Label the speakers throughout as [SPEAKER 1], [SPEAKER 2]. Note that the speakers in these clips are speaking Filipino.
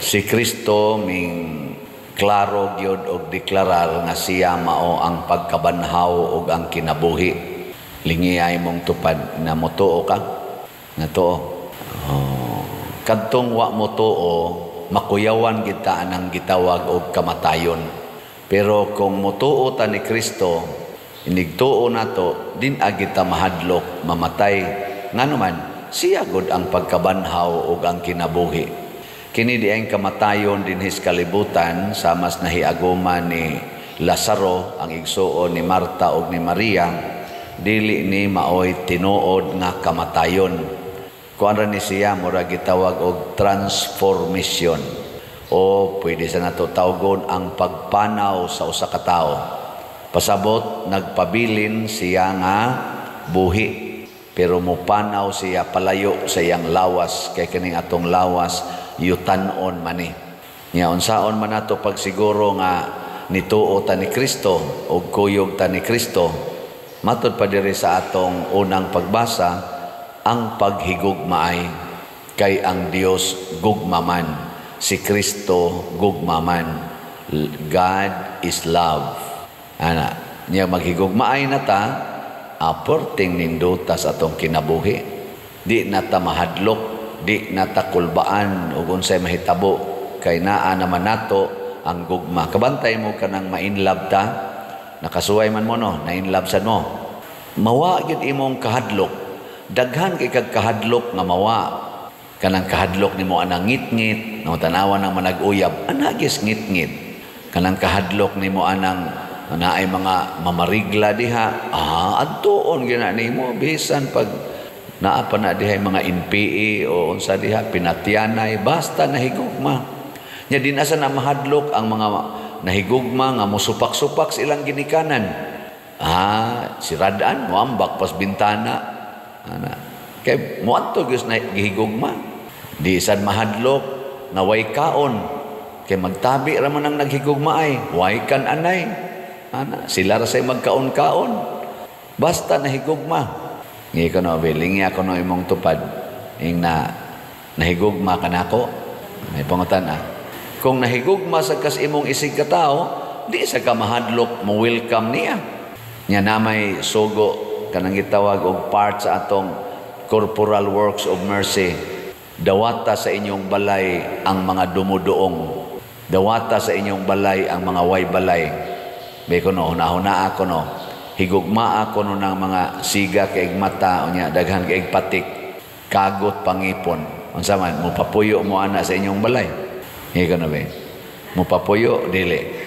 [SPEAKER 1] Si Kristo ming klaro gyud og deklarar nga siya mao ang pagkabanhaw ug ang kinabuhi. Lingiyay mong tupad na motuo ka. Nga tuo. Kadtong wa motuo, makuyawan kita anang gitawag og kamatayon. Pero kung motuo ta ni Kristo, inigtuo nato din agita mahadlok mamatay nganuman siya gud ang pagkabanhaw ug ang kinabuhi. Kini di ang kamatayon dinhis kalibutan sa mas nahiaguman ni Lazaro ang igsuon ni Marta ug ni Maria, dili ni maoy tinuod nga kamatayon. Kuan ra ni siya mura gitawag og transformation o pwede sa nato tawgon ang pagpanaw sa usa ka tawo. Pasabot nagpabilin siya nga buhi, pero mupanaw siya palayo sa iyang lawas, kay kining atong lawas yutan-on mani. Nya unsaon man nato pag siguro nga nituo ta ni Kristo o kuyog ta ni Kristo, matud pa diri sa atong unang pagbasa, ang paghigugmaay kay ang Dios gugmaman, si Kristo gugmaman. God is love. Ana, niya maghigugmaay na ta, aporting ninduta sa atong kinabuhi. Di na ta mahadlok, di na ta kulbaan ug unsay mahitabo, kay naa naman nato ang gugma. Kabantay mo kanang ma-inlove ta, nakasuway man mo no, na-inlove sad mo. Mawa gyud imong kahadlok, daghan kay kag kahadlok nga mawa. Kanang kahadlok nimo anang ngit-ngit, no tanawan nang manag-uyab, anagis ngit-ngit. Kanang kahadlok nimo anang naay mga mamarigla diha, adtuon gina nimo bisan pag naa pa na diha mga NPA o unsa diha pinatyanay, basta nahigugma. Nya din asa na mahadlok ang mga nahigugma nga mosupak-supak sa ilang ginikanan. Siradaan mo ambak pas bintana. Kay moadto gyud na gihigugma. Di sad mahadlok na way kaon, kay magtabi ra man ang naghigugma ay way kan anay. Sila ra say magkaon-kaon. Basta nahigugma. Ngi kono bilingi ako no imong tupad ing na nahigugma kanako. May pangutan Kung nahigugma sa kas imong isig ka tao, di sa ka mahadlok mo welcome niya. Nya namay sugo kanang gitawag og part sa atong corporal works of mercy. Dawata sa inyong balay ang mga dumuduong. Dawata sa inyong balay ang mga way balay. May kuno, hunahuna ako no. Higugma ako no ng mga siga kaig mata, unya daghan kaig patik, kagot pangipon. Unsa man, mupapuyo mo ana sa inyong balay. Ika na ba? Mupapuyo, dili.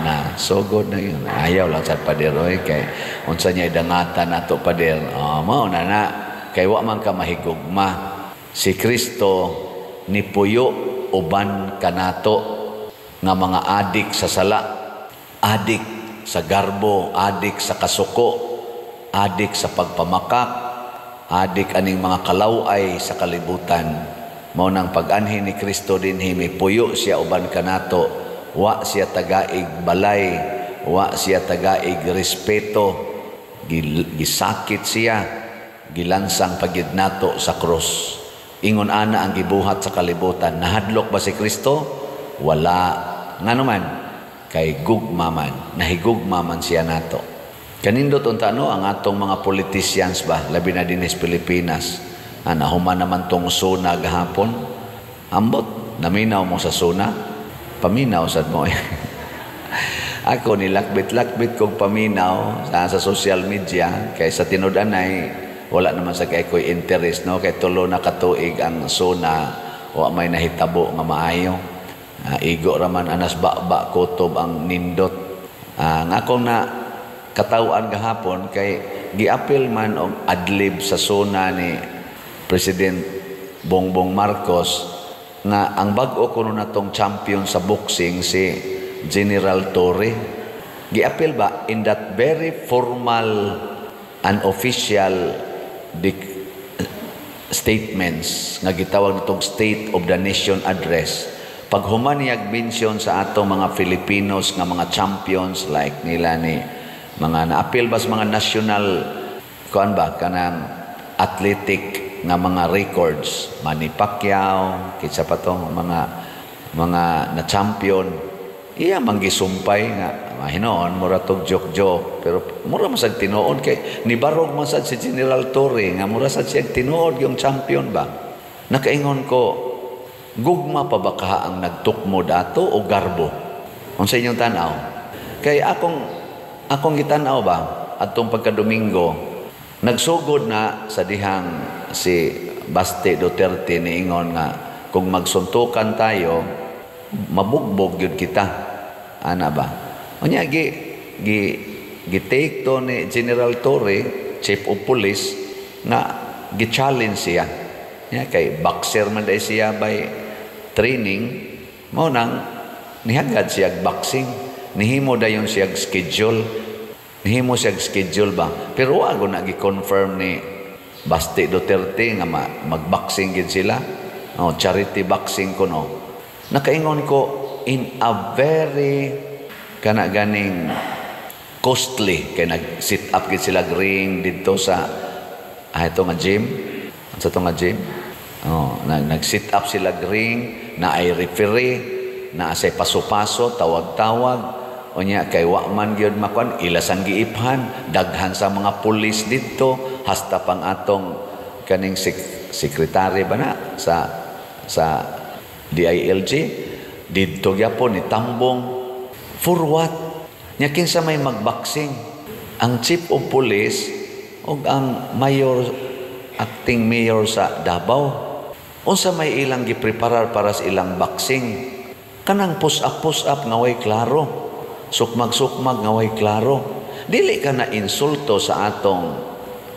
[SPEAKER 1] Na, so good na yun. Ayaw lang sa paderoy, kay unsa niya idangatan nato pader. Mao na, kay wa man ka mahigugma. Si Kristo ni puyo uban kanato nga mga adik sa sala, adik sa garbo, adik sa kasuko, adik sa pagpamakak, adik aning mga kalaway sa kalibutan. Mao nang pag-anhi ni Kristo dinhi puyo siya uban kanato, wa siya tagaig balay, wa siya tagaig respeto, gisakit siya, gilansang pagid nato sa krus. Ingon ana ang gibuhat sa kalibutan. Nahadlok ba si Kristo? Wala. Nganuman, kay gugmaman. Nahigugmaman siya nato. Kanindot unta ang atong mga politicians ba, labi na din sa Pilipinas. Human naman tong suna gahapon. Ambot, naminaw mo sa suna. Paminaw sad mo. Ako nilakbit-lakbit kong paminaw sa social media, kay sa tinud-anay wala naman sa kay ko'y interest, no? Kay tulo na katuig ang suna, wa may nahitabo nga maayo. Igo raman anas ba kutob ang nindot. Nga akong na katawaan gahapon, kay giapil man og adlib sa suna ni President Bongbong Marcos, nga ang bag-o kuno natong champion sa boxing si General Torre. Giapil ba in that very formal and official statements nga gitawag nitong State of the Nation Address, pag humaniyag mention sa atong mga Filipinos nga mga champions like nila ni mga naapil ba sa mga national kuan ba kanang athletic nga mga records, Manny Pacquiao, kitsa pa tong mga mga na champion, iya manggisumpay nga mahinoon mura tog joke pero mura masag tinuod kay ni barog man sad si General Torre nga mura sad siya tinuod yung champion ba. Nakaingon ko, gugma pa ba ka ang nagtukmo dato o garbo? Unsa inyong tanaw? Kay akong gitanaw ba atong pagka-Domingo, nagsugod na sa dihang si Baste Duterte niingon nga kung magsuntukan tayo, mabugbog yun kita. Ana ba? Unya gi-take to ni General Torre, Chief of Police, nga gi-challenge siya. Kay boxer man dahil siya by training, mo nang nihagad siya boxing. Nihimo dayon siya schedule. Nihimo siya schedule ba? Pero wag na gi-confirm ni Baste Duterte nga mag-boxing gid sila. Charity boxing ko no. Nakaingon ko in a very ganing costly kay nag-sit up gid sila ring dito sa ito nga gym. Sa ito nga gym. Nag-sit up sila ring na ay referee na asay paso-paso tawag-tawag. Unya kay wa man gyud makon ilasang giiphan daghan sa mga pulis dito hasta pang atong kaning sekretary ba na sa DILG dito gyapon ni tambong for what nya kinsa may magboxing ang chief of police ug ang acting mayor sa Davao unsa may ilang gipreparar para sa ilang boxing kanang push up nga way klaro sukmag nga way klaro. Dili ka na insulto sa atong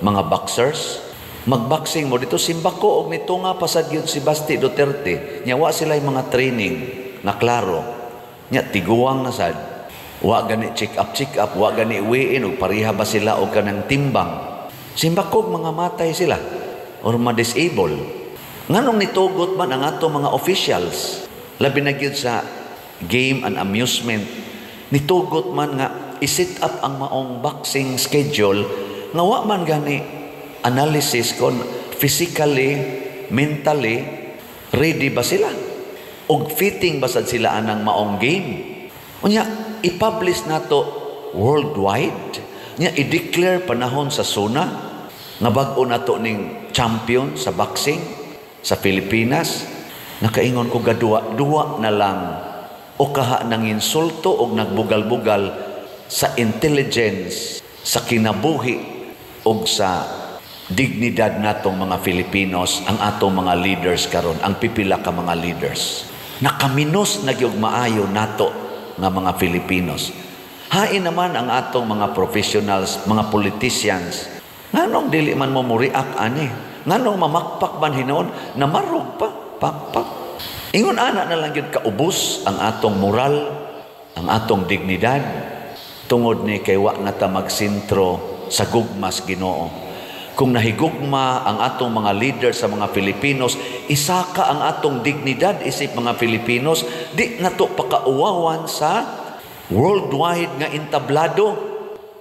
[SPEAKER 1] mga boxers. Magboxing mo dito simbako og nitunga pasad gyud si Baste Duterte. Nya wa sila yung mga training na klaro. Nya tiguang na sad. Wa gani check up, wa gani weigh-in og pareha ba sila og kanang timbang. Simbako mga matay sila or ma-disable. Nganong nitugot man ang atong mga officials labi na gyud sa game and amusement nitugot man nga i-set up ang maong boxing schedule nga wa man gani analysis kon physically, mentally ready ba sila og fitting ba sad sila anang maong game. Unya i-publish nato worldwide. Nya i-declare panahon sa SONA nga bag-o nato ning champion sa boxing sa Pilipinas. Nakaingon ko duwa na lang o kaha ng insulto o nagbugal-bugal sa intelligence, sa kinabuhi o sa dignidad natong mga Filipinos, ang atong mga leaders karon, ang pipila ka mga leaders. Nakaminos nagyog maayo nato nga mga Filipinos. Hain naman ang atong mga professionals, mga politicians. Nganong dili man mo react ani? Nganong mamakpak man hinoon na marog pa, pakpak. Ingon ana na lang yun kaubos ang atong moral, ang atong dignidad, tungod ni kay wa nga ta magsintro sa gugmas Ginoo. Kung nahigugma ang atong mga leader sa mga Filipinos, isaka ang atong dignidad isip mga Filipinos, di na to pakauwawan sa worldwide nga entablado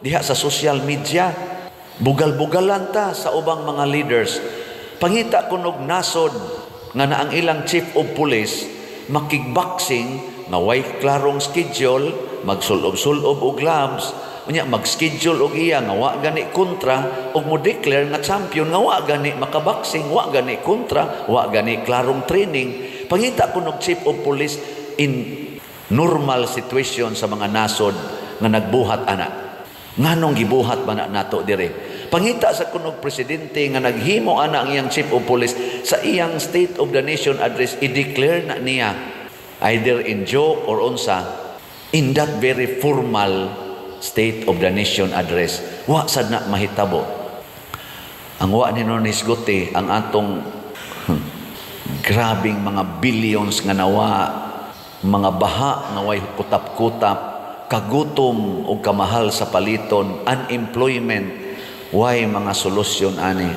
[SPEAKER 1] diha sa social media. Bugal-bugalan ta sa ubang mga leaders. Pangita kunog nasod nga na ang ilang chief of police makigboxing nga way klarong schedule, magsulob-sulob og gloves, unya mag-schedule og iya nga wa gani kontra og mo declare nga champion nga wa gani makaboxing, wa gani kontra, wa gani klarong training. Pangita kunog chief of police in normal situation sa mga nasod nga nagbuhat ana. Nganong gibuhat ba nato dire? Pangita sa kunog presidente nga naghimo ana ang iyang chief of police sa iyang State of the Nation address, i-declare na niya either in joke or unsa in that very formal State of the Nation address. Wa sad na mahitabo. Ang wa ni nisgote ang atong grabing mga billions nga nawa, mga baha nga way kutap-kutap, kagutom o kamahal sa paliton, unemployment. Why mga solusyon ani?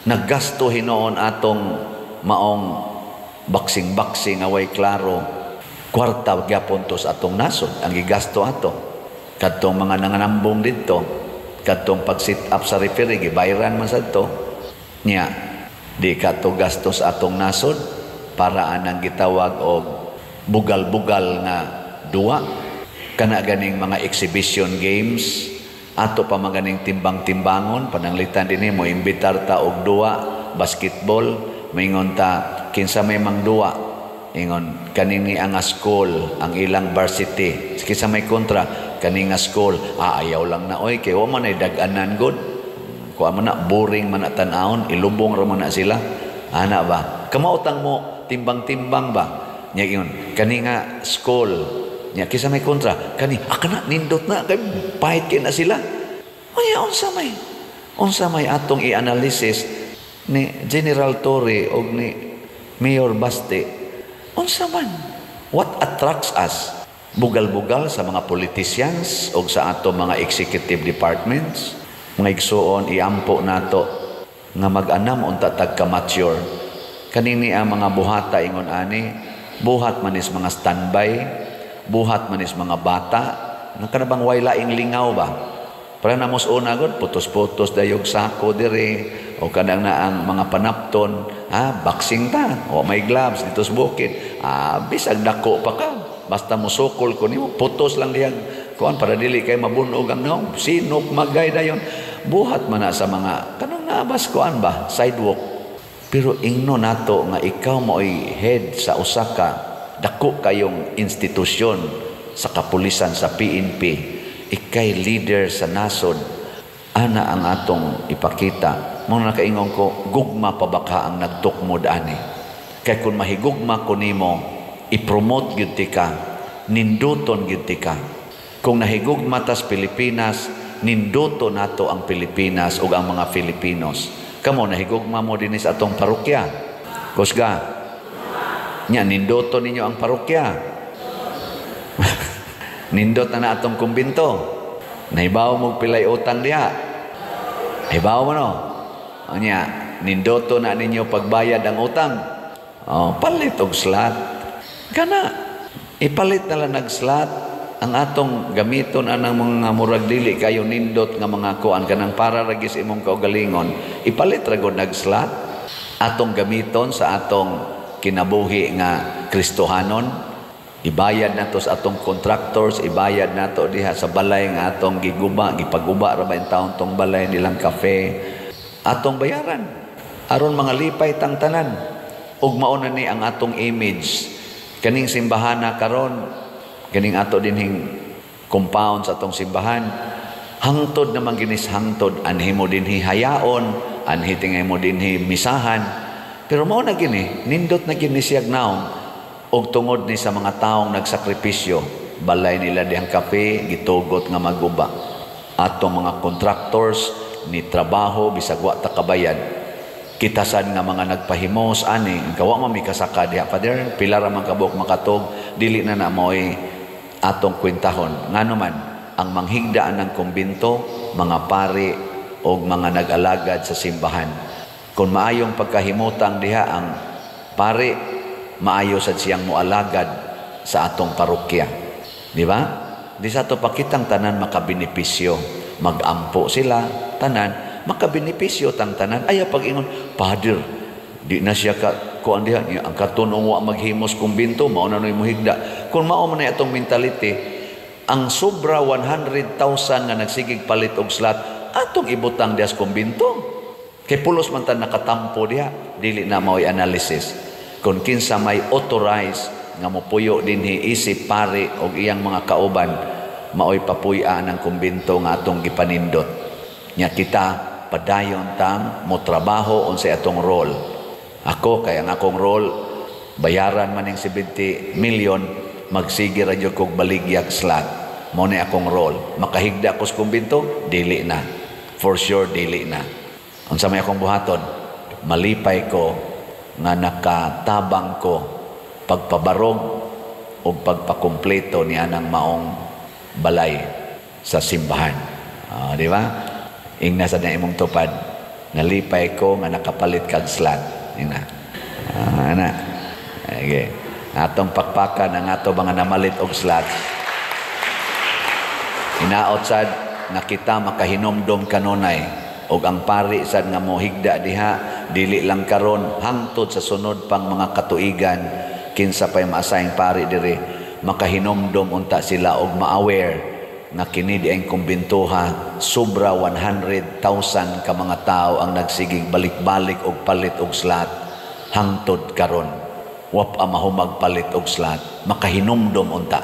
[SPEAKER 1] Naggasto hinoon atong maong boxing away klaro. Kwarta gyapon to sa atong nasod ang gigasto ato. Kadtong mga nanganambong dito, kadtong pag-sit up sa referee gibayaran man sad to. Nya di ka to gastos atong nasod para anang gitawag og bugal-bugal nga duwa, kana ganing mga exhibition games, ato pa maganing timbang-timbangon, pananglitan din mo, imbitar ta og duwa, basketball, maingon ta, kinsa may mang duwa, ingon, kanini ang school, ang ilang varsity, kinsa may kontra, kaning school, ayaw lang na, oy, kaya man ay dag-anan good, kuha man na, boring man na tanahon, ilubong raman na sila, ana ba, kamautang mo, timbang-timbang ba, niya yun, kani nga school, niya kisa may kontra, kani, na, nindot na, kay pahit na sila. O niya, unsa may atong i-analysis ni General Torre o ni Mayor Baste, unsa man, what attracts us? Bugal-bugal sa mga politicians o sa atong mga executive departments, mga igsuon, iampo nato, nga mag-anam unta tagka-mature. Kanini ang mga buhata ingon ani, buhat manis mga standby, buhat manis mga bata, nang kanabang way laing lingaw ba? Para na mos una gud putos-putos dayog sako dire o kadang na ang mga panapton, boxing ta, o may gloves dito sa bukid, bisag dako pa ka, basta musukol ko nimo, putos lang diyan kuan para dili kay mabunog ang naong, sinok magay dayon, buhat man na sa mga kanang naabas kuan ba, sidewalk. Pero ingno nato nga ikaw mo'y head sa usa ka dako kayong institusyon sa kapulisan sa PNP, ikay leader sa nasod, ana ang atong ipakita. Muna nakaingon ko, gugma pa baka ang nagtukmod ani. Kaya kung mahigugma ko nimo, i-promote gyud ti ka, ninduton gyud ti ka. Kung nahigugma tas Pilipinas, ninduto nato ang Pilipinas ug ang mga Filipinos. Kamo nahigugma mo din sa atong parokya. Kusga. Nya nindoto ninyo ang parokya. Nindot na atong kumbinto. Nahibaw mo pilay utang diha. Nahibaw mo no. Nya nindoto na ninyo pagbayad ang utang. Palit og slot. Kana ipalit na lang nag-slot. Ang atong gamiton anang mga murag dili kayo nindot nga mga kuan kanang para ragis imong kaugalingon, ipalit ra gud nag-slot atong gamiton sa atong kinabuhi nga Kristohanon, ibayad nato sa atong contractors, ibayad nato diha sa balay nga atong gipaguba ra ba in taon tong balay nilang cafe, atong bayaran aron mga lipay tang tanan. Ug mao na ni ang atong image kaning simbahana karon, ganing ato dinhing compound sa atong simbahan, hangtod naman ginis hangtod, anhi mo dinhi hayaon, anhi tingay mo dinhi misahan, pero mao na gini nindot na gini siyag naong og tungod ni sa mga taong nagsakripisyo, balay nila dihang kape gitugot nga maguba, atong mga contractors ni trabaho bisag wa ta kabayad, kitasan nga mga nagpahimos ani kawa mo mi kasaka diha pader pila ra man kabuk makatog, dili na na moy atong kwentahon. Ngano man ang manghigdaan ng kumbinto, mga pari o mga nag-alagad sa simbahan. Kung maayong pagkahimutang diha ang pari, maayo sad siyang moalagad sa atong parokya. Di ba? Di sa ato pakitang tanan makabenepisyo. Mag-ampo sila, tanan, makabenepisyo tang tanan. Ay, pag-ingon, Father, di na siya kuan diha ang katunong wa maghimos kumbinto, mao na noy mohigda. Kung mao man atong mentality, ang sobra 100,000 nga nagsigig palit og slot atong ibutang diha sa kumbinto. Kay pulos man ta nakatampo diha, dili na mao'y analysis. Kung kinsa may authorize nga mopuyo dinhi isip pare og iyang mga kauban, mao'y papuy-an ang kumbinto nga atong gipanindot. Nya kita padayon tang mo trabaho unsay atong role. Ako, kaya ang akong role, bayaran man yung 70 million, magsige radyo kong baligyak slot. Muna akong role. Makahigda ko sa kumbinto, dili na. For sure, dili na. Ang sa may akong buhaton, malipay ko nga nakatabang ko pagpabarog o pagpakumpleto niya ng maong balay sa simbahan. Di ba? Ingna sa na imong tupad, nalipay ko nga nakapalit kag slot. Ina. Ana. Okay. Atong pakpakan ang ato mga namalit og slot. Inaot sad nakita makahinomdom kanunay og ang pari sad nga mohigda diha dili lang karon hangtod sa sunod pang mga katuigan kinsa pay maasayang pari diri makahinomdom unta sila og ma-aware nga kini di ang kumbintuha sobra 100,000 ka mga tao ang nagsigig balik-balik og palit og slot hangtod karon. Wa pa mahumag palit og slot, makahinomdom unta.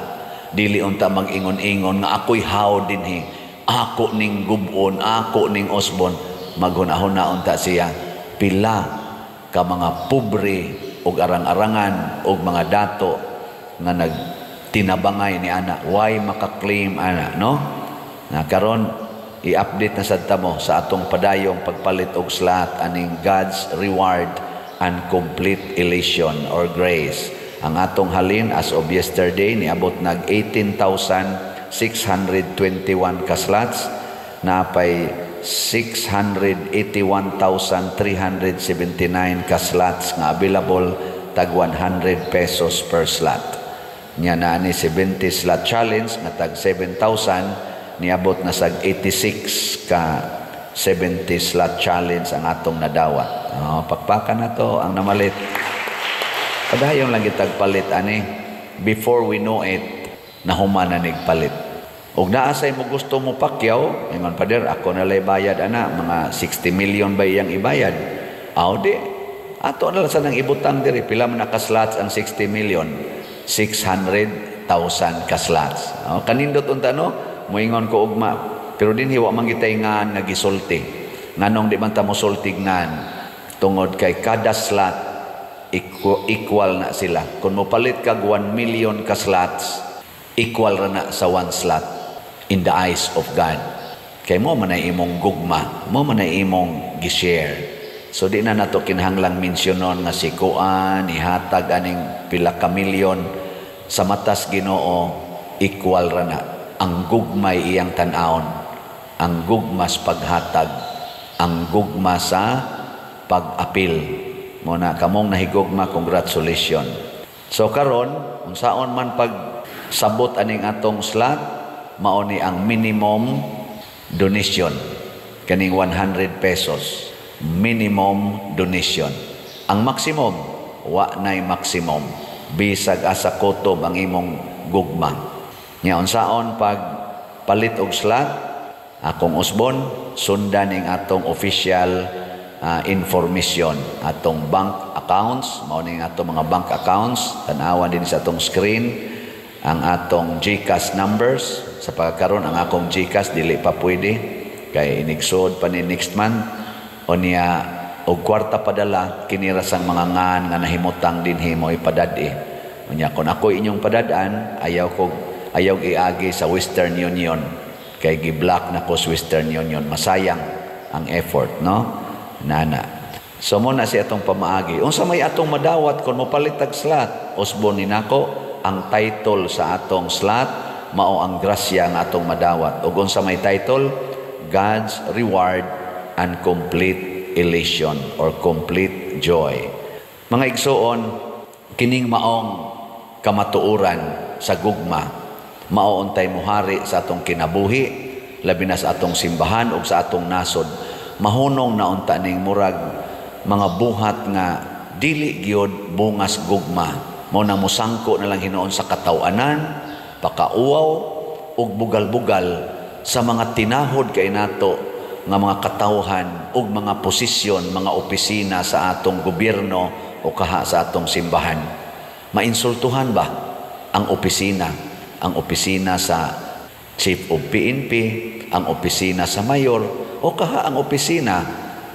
[SPEAKER 1] Dili unta mag-ingon-ingon nga ako'y how dinhi, ako ning gubon, ako ning osbon. Maghunahuna unta siya pila ka mga pobre og arang-arangan og mga dato nga nagtinabangay ni ana why maka-claim ana, no? Na karon i-update na sad ta mo sa atong padayong pagpalit og slot aning God's reward and complete elation or grace. Ang atong halin as of yesterday niabot nag 18,621 ka slots, napay 681,379 ka slots nga available, tag 100 pesos per slot. Nya na ni 70 slot challenge nga tag 7,000, niabot na sag 86 ka 70 slot challenge ang atong nadawat. Pakpakan na to ang namalit. Padayong lang itag palit ani. Before we know it, nahuman na nigpalit. Og naasay mo gusto mo pakyaw, ingon pader ako na lay bayad ana, mga 60 million ba iyang ibayad? Aw di. Ato na lang sa nang ibutang diri pila man ka slots ang 60 million? 600,000 ka slots. Kanindot unta no, moingon ko ugma, pero dinhi wa man kitay ngan nagisulti. Nganong di man ta mo sultigngan tungod kay kada slot equal na sila. Kung mo palit kag 1 million ka slots, equal ra na sa 1 slot in the eyes of God. Kay mo man ay imong gugma, mo man ay imong gi-share. So di na nato kinahanglang mensyonon nga si Kuan ihatag aning pila ka milyon sa matas Ginoo, equal ra na. Ang gugmay iyang tan-awon, ang gugma sa paghatag, ang gugma sa pag-apil. Mo na kamong nahigugma, congratulations. So karon unsaon man pag sabot aning atong slot, mao ni ang minimum donation kaning 100 pesos. Minimum donation. Ang maximum, wa nay maximum. Bisag asa kutob ang imong gugma. Nya unsaon pag palit og slot, akong usbon sundan ning atong official information, atong bank accounts, mao ning atong mga bank accounts, tan-awan din sa atong screen ang atong GCash numbers. Sa pagkaron ang akong GCash dili pa pwede kay inigsod pa ni next month o niya og kwarta padala kinira sang mga ngan nga nahimutang dinhi mo ipadad unya kun ako inyong padadaan ayaw iagi sa Western Union kay gi-block na ko sa Western Union, masayang ang effort, no? Nana. So mo na si atong pamaagi. Unsa may atong madawat kung mopalit tag slot? Usbon ni nako ang title sa atong slot mao ang grasya nga atong madawat. Ug unsa may title? God's reward and complete elation or complete joy. Mga igsoon, kining maong kamatuoran sa gugma mao untay muhari sa atong kinabuhi, labi na sa atong simbahan ug sa atong nasod. Mahunong na unta ning murag mga buhat nga dili gyud bungas gugma, mao na musangko na lang hinuon sa kataw-anan, pakauaw ug bugal-bugal sa mga tinahod kay nato nga mga katawhan ug mga posisyon, mga opisina sa atong gobyerno o kaha sa atong simbahan. Mainsultuhan ba ang opisina? Ang opisina sa Chief of PNP, ang opisina sa Mayor, o kaha ang opisina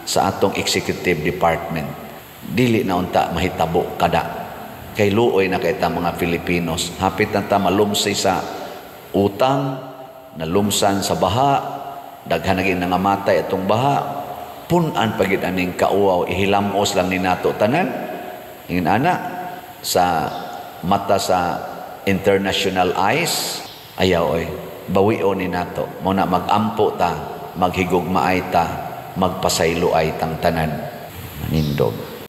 [SPEAKER 1] sa atong executive department. Dili na unta mahitabo kada. Kay luoy na kay ta mga Filipinos. Hapit na ta malumsay sa utang, nalumsan sa baha, daghan naging nangamatay atong baha, punan pagid aning kauaw, ihilamos lang ni nato tanan. Ingin ana sa mata sa international eyes, ayaw bawion ni nato. Mo na magampo ta, maghigugmaay ta, magpasaylo ay tang tanan. Manindog.